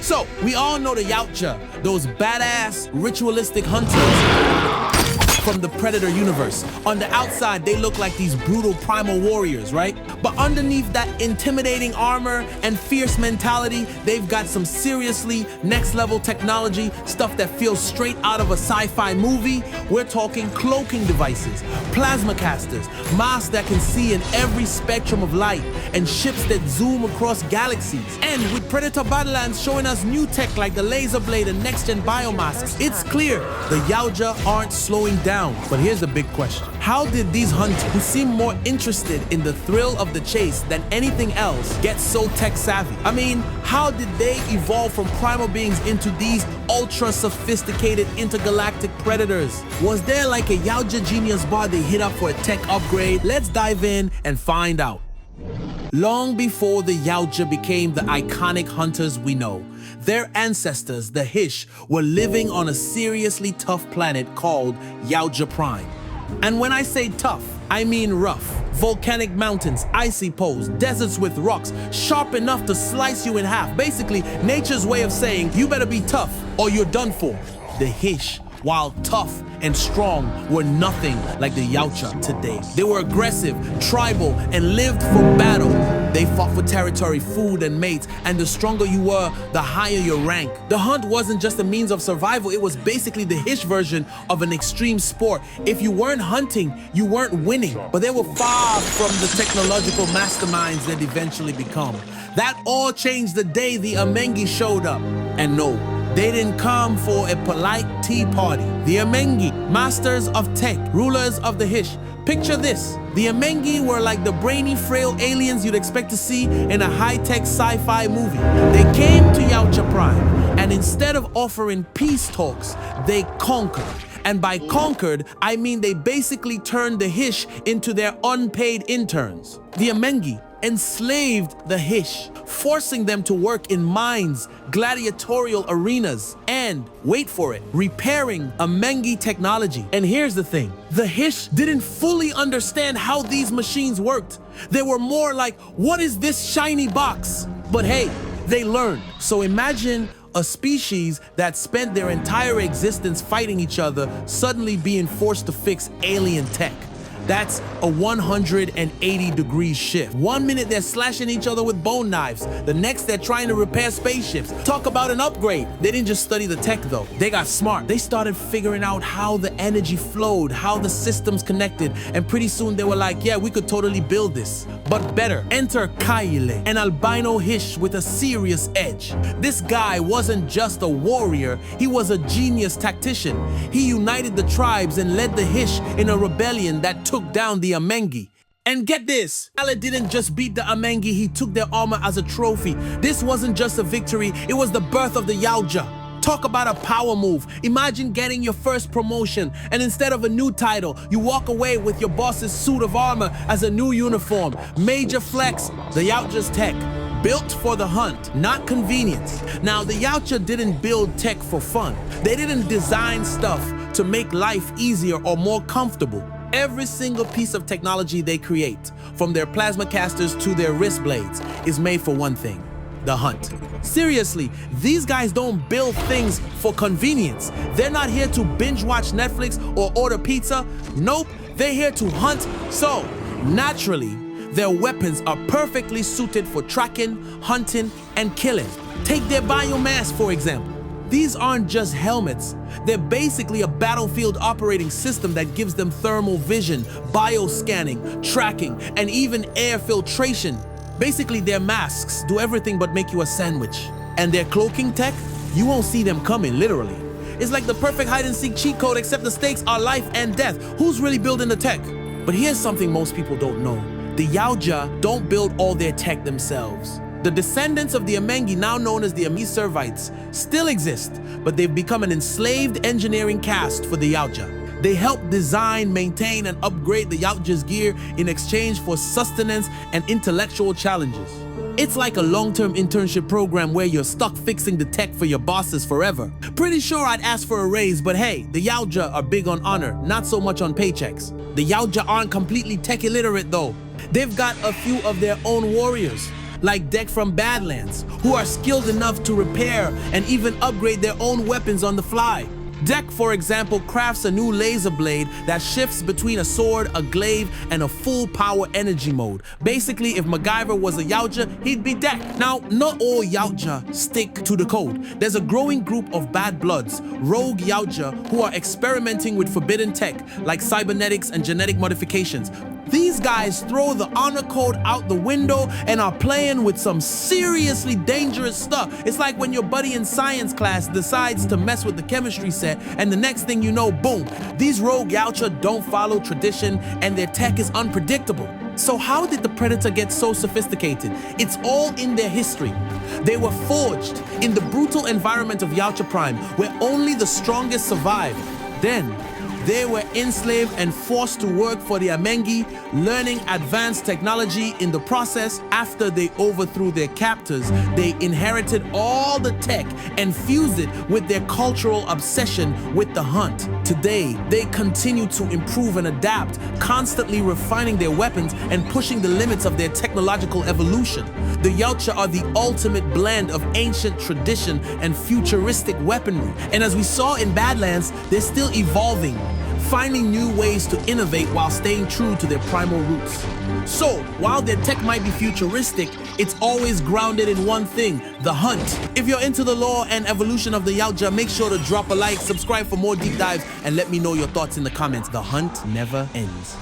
So, we all know the Yautja, those badass, ritualistic hunters from the Predator universe. On the outside, they look like these brutal primal warriors, right? But underneath that intimidating armor and fierce mentality, they've got some seriously next-level technology, stuff that feels straight out of a sci-fi movie. We're talking cloaking devices, plasma casters, masks that can see in every spectrum of light, and ships that zoom across galaxies. And with Predator Badlands showing us new tech like the laser blade and next-gen biomasks, it's clear the Yautja aren't slowing down. But here's the big question. How did these hunters, who seem more interested in the thrill of the chase than anything else, get so tech-savvy? I mean, how did they evolve from primal beings into these ultra-sophisticated intergalactic predators? Was there like a Yautja genius bar they hit up for a tech upgrade? Let's dive in and find out. Long before the Yautja became the iconic hunters we know, their ancestors, the Hish, were living on a seriously tough planet called Yautja Prime. And when I say tough, I mean rough. Volcanic mountains, icy poles, deserts with rocks sharp enough to slice you in half. Basically, nature's way of saying you better be tough or you're done for. The Hish, while tough and strong, were nothing like the Yautja today. They were aggressive, tribal, and lived for battle. They fought for territory, food, and mates, and the stronger you were, the higher your rank. The hunt wasn't just a means of survival, it was basically the Hish version of an extreme sport. If you weren't hunting, you weren't winning. But they were far from the technological masterminds they'd eventually become. That all changed the day the Amengi showed up. And no, they didn't come for a polite tea party. The Amengi, masters of tech, rulers of the Hish. Picture this. The Amengi were like the brainy, frail aliens you'd expect to see in a high-tech sci-fi movie. They came to Yautja Prime, and instead of offering peace talks, they conquered. And by conquered, I mean they basically turned the Hish into their unpaid interns. The Amengi enslaved the Hish, forcing them to work in mines, gladiatorial arenas, and, wait for it, repairing Amengi technology. And here's the thing, the Hish didn't fully understand how these machines worked. They were more like, what is this shiny box? But hey, they learned. So imagine a species that spent their entire existence fighting each other suddenly being forced to fix alien tech. That's a 180-degree shift. 1 minute they're slashing each other with bone knives. The next they're trying to repair spaceships. Talk about an upgrade. They didn't just study the tech though. They got smart. They started figuring out how the energy flowed, how the systems connected, and pretty soon they were like, yeah, we could totally build this, but better. Enter Kaile, an albino Hish with a serious edge. This guy wasn't just a warrior, he was a genius tactician. He united the tribes and led the Hish in a rebellion that took down the Amengi. And get this, Kaile didn't just beat the Amengi, he took their armor as a trophy. This wasn't just a victory, it was the birth of the Yautja. Talk about a power move. Imagine getting your first promotion, and instead of a new title, you walk away with your boss's suit of armor as a new uniform. Major flex, the Yautja's tech. Built for the hunt, not convenience. Now, the Yautja didn't build tech for fun. They didn't design stuff to make life easier or more comfortable. Every single piece of technology they create, from their plasma casters to their wrist blades, is made for one thing: the hunt. Seriously, these guys don't build things for convenience. They're not here to binge watch Netflix or order pizza. Nope, they're here to hunt. So, naturally, their weapons are perfectly suited for tracking, hunting, and killing. Take their biomasks, for example. These aren't just helmets. They're basically a battlefield operating system that gives them thermal vision, bioscanning, tracking, and even air filtration. Basically, their masks do everything but make you a sandwich. And their cloaking tech, you won't see them coming, literally. It's like the perfect hide-and-seek cheat code, except the stakes are life and death. Who's really building the tech? But here's something most people don't know. The Yautja don't build all their tech themselves. The descendants of the Amengi, now known as the Servites, still exist, but they've become an enslaved engineering caste for the Yautja. They help design, maintain, and upgrade the Yautja's gear in exchange for sustenance and intellectual challenges. It's like a long-term internship program where you're stuck fixing the tech for your bosses forever. Pretty sure I'd ask for a raise, but hey, the Yautja are big on honor, not so much on paychecks. The Yautja aren't completely tech illiterate though. They've got a few of their own warriors. like Dek from Badlands, who are skilled enough to repair and even upgrade their own weapons on the fly. Dek, for example, crafts a new laser blade that shifts between a sword, a glaive, and a full power energy mode. Basically, if MacGyver was a Yautja, he'd be Dek. Now, not all Yautja stick to the code. There's a growing group of bad bloods, rogue Yautja, who are experimenting with forbidden tech, like cybernetics and genetic modifications. These guys throw the honor code out the window and are playing with some seriously dangerous stuff. It's like when your buddy in science class decides to mess with the chemistry set, and the next thing you know, boom, these rogue Yautja don't follow tradition and their tech is unpredictable. So how did the Predator get so sophisticated? It's all in their history. They were forged in the brutal environment of Yautja Prime, where only the strongest survive. Then, they were enslaved and forced to work for the Amengi, learning advanced technology in the process. After they overthrew their captors, they inherited all the tech and fused it with their cultural obsession with the hunt. Today, they continue to improve and adapt, constantly refining their weapons and pushing the limits of their technological evolution. The Yautja are the ultimate blend of ancient tradition and futuristic weaponry. And as we saw in Badlands, they're still evolving, finding new ways to innovate while staying true to their primal roots. So, while their tech might be futuristic, it's always grounded in one thing: the hunt. If you're into the lore and evolution of the Yautja, make sure to drop a like, subscribe for more deep dives, and let me know your thoughts in the comments. The hunt never ends.